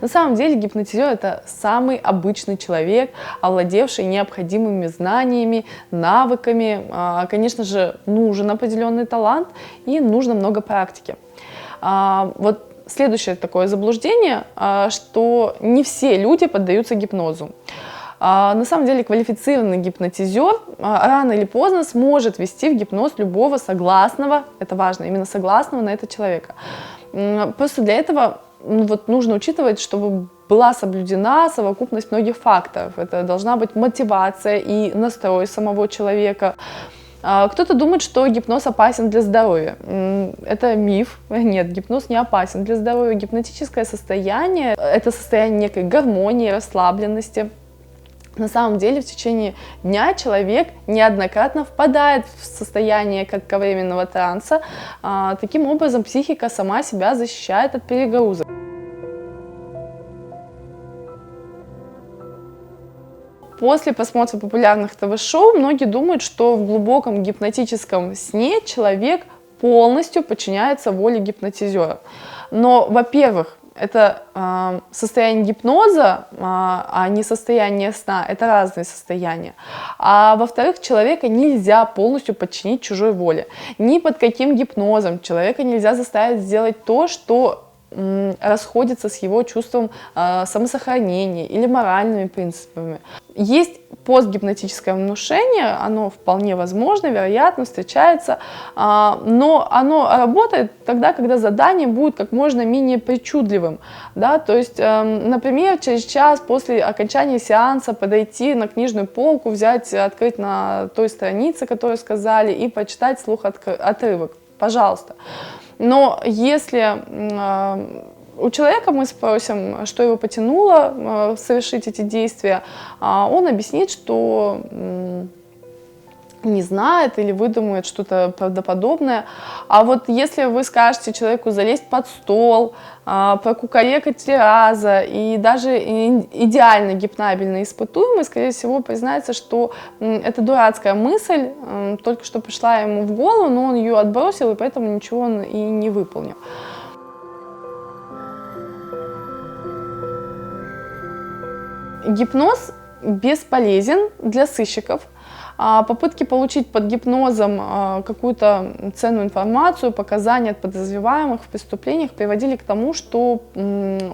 На самом деле гипнотизер — это самый обычный человек, овладевший необходимыми знаниями, навыками. Конечно же, нужен определенный талант и нужно много практики. Вот следующее такое заблуждение, что не все люди поддаются гипнозу. На самом деле квалифицированный гипнотизер рано или поздно сможет ввести в гипноз любого согласного, это важно, именно согласного на это человека. Просто для этого нужно учитывать, чтобы была соблюдена совокупность многих факторов. Это должна быть мотивация и настрой самого человека. Кто-то думает, что гипноз опасен для здоровья. Это миф. Нет, гипноз не опасен для здоровья. Гипнотическое состояние — это состояние некой гармонии, расслабленности. На самом деле в течение дня человек неоднократно впадает в состояние кратковременного транса. Таким образом, психика сама себя защищает от перегруза. После просмотра популярных ТВ-шоу многие думают, что в глубоком гипнотическом сне человек полностью подчиняется воле гипнотизера. Но, во-первых, это состояние гипноза, а не состояние сна, это разные состояния. А во-вторых, человека нельзя полностью подчинить чужой воле. Ни под каким гипнозом человека нельзя заставить сделать то, что расходится с его чувством самосохранения или моральными принципами. Есть постгипнотическое внушение, оно вполне возможно, вероятно, встречается, но оно работает тогда, когда задание будет как можно менее причудливым. Да? То есть, например, через час после окончания сеанса подойти на книжную полку, взять, открыть на той странице, которую сказали, и почитать вслух отрывок. Пожалуйста. Но если у человека мы спросим, что его потянуло совершить эти действия, он объяснит, что не знает или выдумает что-то правдоподобное. А вот если вы скажете человеку залезть под стол, прокукарекать 3 раза, и даже идеально гипнабельный испытуемый, скорее всего, признается, что это дурацкая мысль, только что пришла ему в голову, но он ее отбросил, и поэтому ничего он и не выполнил. Гипноз бесполезен для сыщиков. Попытки получить под гипнозом какую-то ценную информацию, показания от подозреваемых в преступлениях приводили к тому, что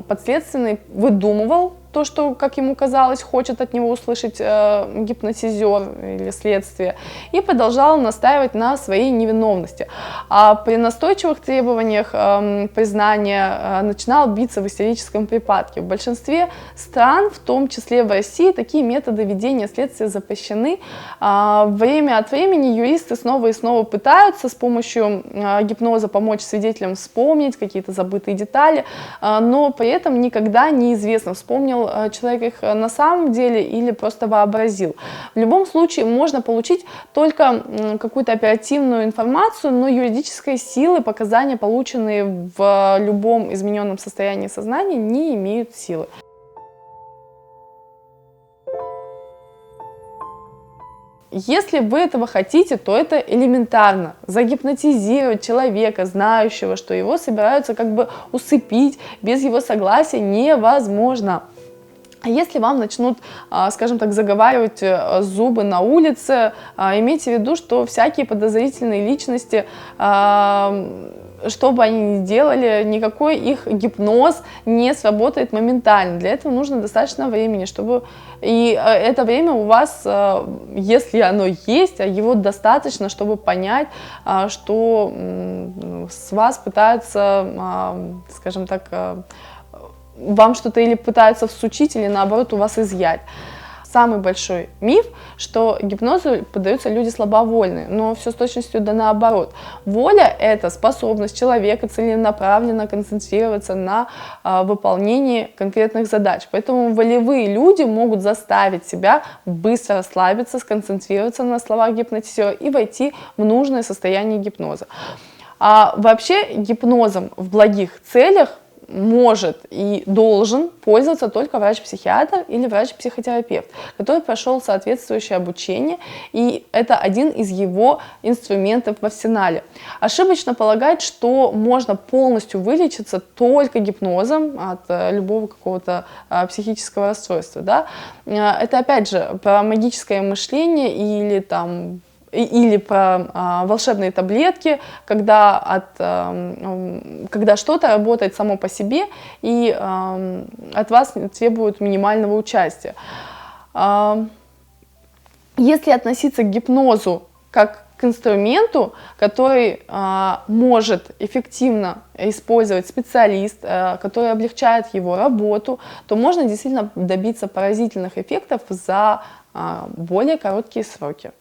подследственный выдумывал то, что, как ему казалось, хочет от него услышать гипнотизер или следствие, и продолжал настаивать на своей невиновности. А при настойчивых требованиях признания начинал биться в истерическом припадке. В большинстве стран, в том числе в России, такие методы ведения следствия запрещены. Время от времени юристы снова и снова пытаются с помощью гипноза помочь свидетелям вспомнить какие-то забытые детали, но при этом никогда неизвестно, вспомнил человек их на самом деле или просто вообразил. В любом случае можно получить только какую-то оперативную информацию, но юридической силы показания, полученные в любом измененном состоянии сознания, не имеют силы. Если вы этого хотите, то это элементарно. Загипнотизировать человека, знающего, что его собираются как бы усыпить, без его согласия невозможно. А если вам начнут, скажем так, заговаривать зубы на улице, имейте в виду, что всякие подозрительные личности, что бы они ни делали, никакой их гипноз не сработает моментально. Для этого нужно достаточно времени, чтобы... И это время у вас, если оно есть, его достаточно, чтобы понять, что с вас пытаются, скажем так, вам что-то или пытаются всучить, или наоборот у вас изъять. Самый большой миф, что гипнозу поддаются люди слабовольные, но все с точностью да наоборот. Воля – это способность человека целенаправленно концентрироваться на выполнении конкретных задач. Поэтому волевые люди могут заставить себя быстро расслабиться, сконцентрироваться на словах гипнотизера и войти в нужное состояние гипноза. А вообще гипнозом в благих целях может и должен пользоваться только врач-психиатр или врач-психотерапевт, который прошел соответствующее обучение, и это один из его инструментов в арсенале. Ошибочно полагать, что можно полностью вылечиться только гипнозом от любого какого-то психического расстройства. Да? Это опять же про магическое мышление или про волшебные таблетки, когда что-то работает само по себе и от вас требует минимального участия. Если относиться к гипнозу как к инструменту, который может эффективно использовать специалист, который облегчает его работу, то можно действительно добиться поразительных эффектов за более короткие сроки.